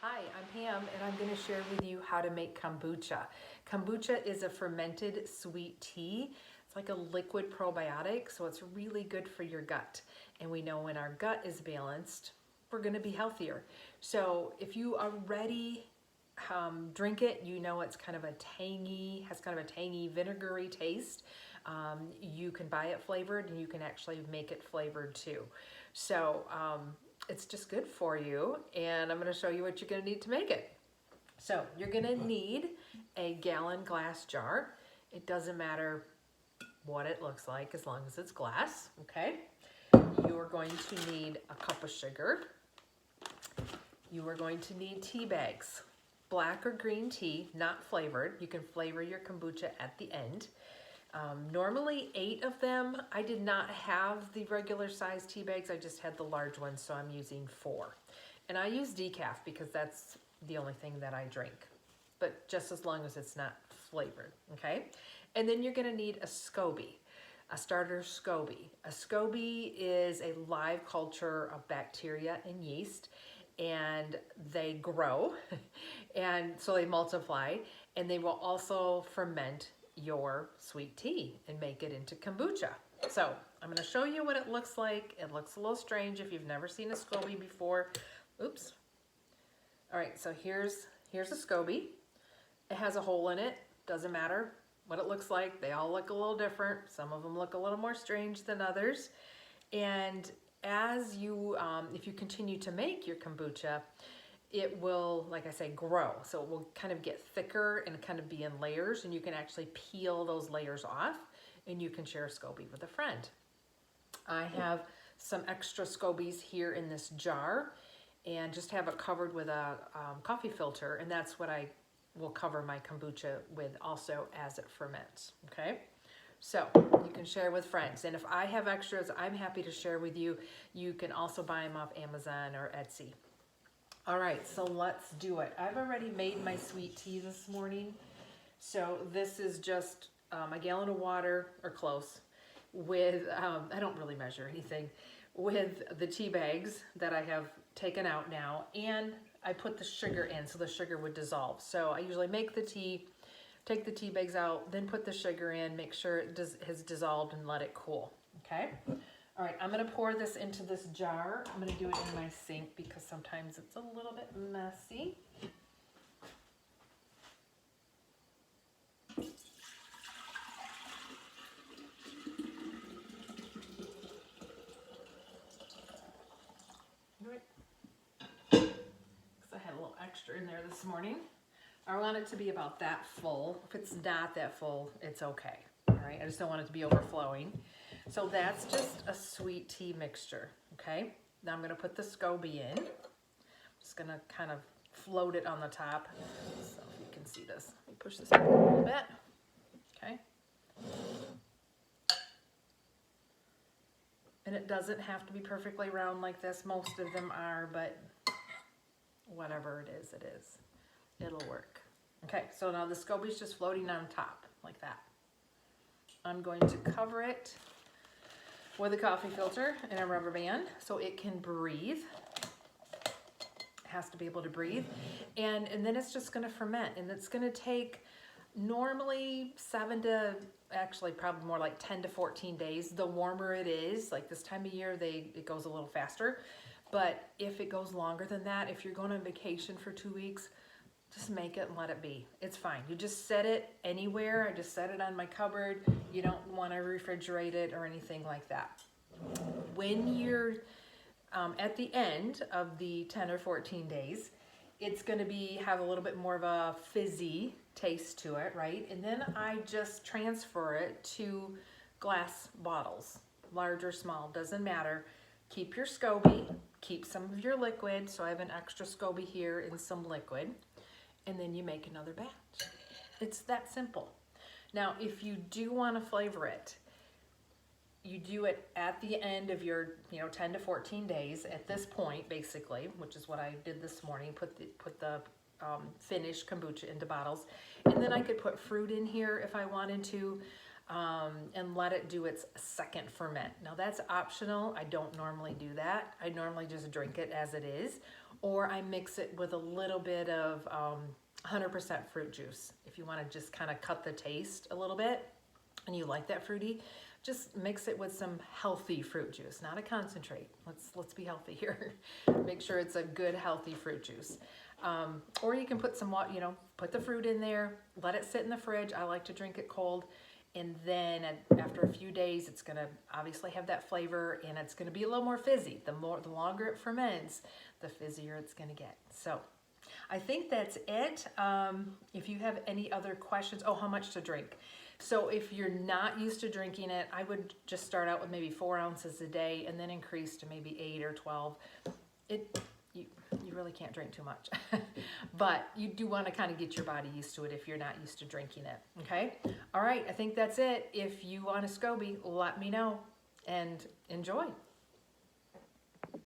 Hi, I'm Pam, and I'm going to share with you how to make kombucha. Kombucha is a fermented sweet tea. It's like a liquid probiotic, so it's really good for your gut. And we know when our gut is balanced, we're going to be healthier. So if you already drink it, you know it's kind of a tangy, has kind of a tangy, vinegary taste. You can buy it flavored, and you can actually make it flavored too. So it's just good for you, and I'm going to show you what you're going to need to make it. So you're going to need a gallon glass jar. It doesn't matter what it looks like as long as it's glass, okay? You are going to need a cup of sugar. You are going to need tea bags, black or green tea, not flavored. You can flavor your kombucha at the end. Normally 8 of them. I did not have the regular size tea bags. I just had the large ones, so I'm using 4. And I use decaf because that's the only thing that I drink, but just as long as it's not flavored, okay? And then you're gonna need a SCOBY, a starter SCOBY. A SCOBY is a live culture of bacteria and yeast, and they grow, and so they multiply, and they will also ferment your sweet tea and make it into kombucha. So I'm going to show you what it looks like. It looks a little strange if you've never seen a SCOBY before. Oops. All right, so here's a SCOBY. It has a hole in it. Doesn't matter what it looks like. They all look a little different. Some of them look a little more strange than others. And as you, if you continue to make your kombucha, it will, like I say, grow. So it will kind of get thicker and kind of be in layers, and you can actually peel those layers off, and you can share a SCOBY with a friend. I have some extra SCOBYs here in this jar, and just have it covered with a coffee filter, and that's what I will cover my kombucha with also as it ferments, okay? So you can share with friends, and if I have extras, I'm happy to share with you. You can also buy them off Amazon or Etsy. All right, so let's do it. I've already made my sweet tea this morning. So this is just a gallon of water, or close, with, I don't really measure anything, with the tea bags that I have taken out now, and I put the sugar in so the sugar would dissolve. So I usually make the tea, take the tea bags out, then put the sugar in, make sure it has dissolved, and let it cool, okay? All right, I'm gonna pour this into this jar. I'm gonna do it in my sink because sometimes it's a little bit messy. Because I had a little extra in there this morning. I want it to be about that full. If it's not that full, it's okay. All right, I just don't want it to be overflowing. So that's just a sweet tea mixture, okay? Now I'm gonna put the SCOBY in. I'm just gonna kind of float it on the top. So if you can see this, let me push this back a little bit, okay? And it doesn't have to be perfectly round like this. Most of them are, but whatever it is, it'll work. Okay, so now the SCOBY's just floating on top like that. I'm going to cover it with a coffee filter and a rubber band so it can breathe. It has to be able to breathe. And then it's just gonna ferment, and it's gonna take normally 7 to, actually probably more like 10 to 14 days. The warmer it is, like this time of year, it goes a little faster. But if it goes longer than that, if you're going on vacation for 2 weeks, just make it and let it be. It's fine. You just set it anywhere. I just set it on my cupboard. You don't want to refrigerate it or anything like that. When you're at the end of the 10 or 14 days, it's going to have a little bit more of a fizzy taste to it, right? And then I just transfer it to glass bottles, large or small, doesn't matter. Keep your SCOBY, keep some of your liquid. So I have an extra SCOBY here and some liquid. And then you make another batch. It's that simple. Now, if you do want to flavor it, you do it at the end of your 10 to 14 days at this point, basically, which is what I did this morning, put the finished kombucha into bottles. And then I could put fruit in here if I wanted to, and let it do its second ferment. Now that's optional. I don't normally do that. I normally just drink it as it is, or I mix it with a little bit of 100% fruit juice. If you want to just kind of cut the taste a little bit and you like that fruity, just mix it with some healthy fruit juice, not a concentrate. Let's be healthy here. Make sure it's a good healthy fruit juice. Or you can put some water, put the fruit in there, let it sit in the fridge. I like to drink it cold. And then after a few days, it's gonna obviously have that flavor and it's gonna be a little more fizzy. The longer it ferments, the fizzier it's gonna get. So I think that's it. If you have any other questions, how much to drink? So if you're not used to drinking it, I would just start out with maybe 4 ounces a day and then increase to maybe 8 or 12. You really can't drink too much, but you do want to kind of get your body used to it if you're not used to drinking it. Okay. All right. I think that's it. If you want a SCOBY, let me know and enjoy.